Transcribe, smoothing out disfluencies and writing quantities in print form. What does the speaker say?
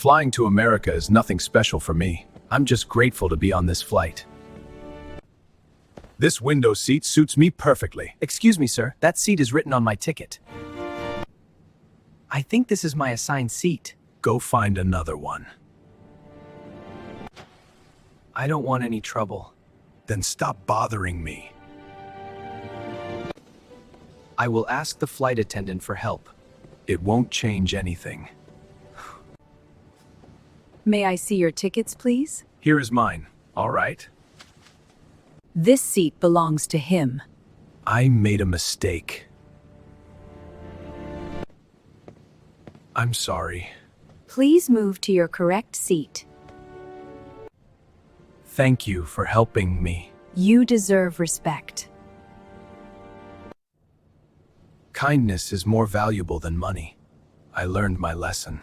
Flying to America is nothing special for me. I'm just grateful to be on this flight. This window seat suits me perfectly. Excuse me, sir. That seat is written on my ticket. I think this is my assigned seat. Go find another one. I don't want any trouble. Then stop bothering me. I will ask the flight attendant for help. It won't change anything. May I see your tickets, please? Here is mine. All right. This seat belongs to him. I made a mistake. I'm sorry. Please move to your correct seat. Thank you for helping me. You deserve respect. Kindness is more valuable than money. I learned my lesson.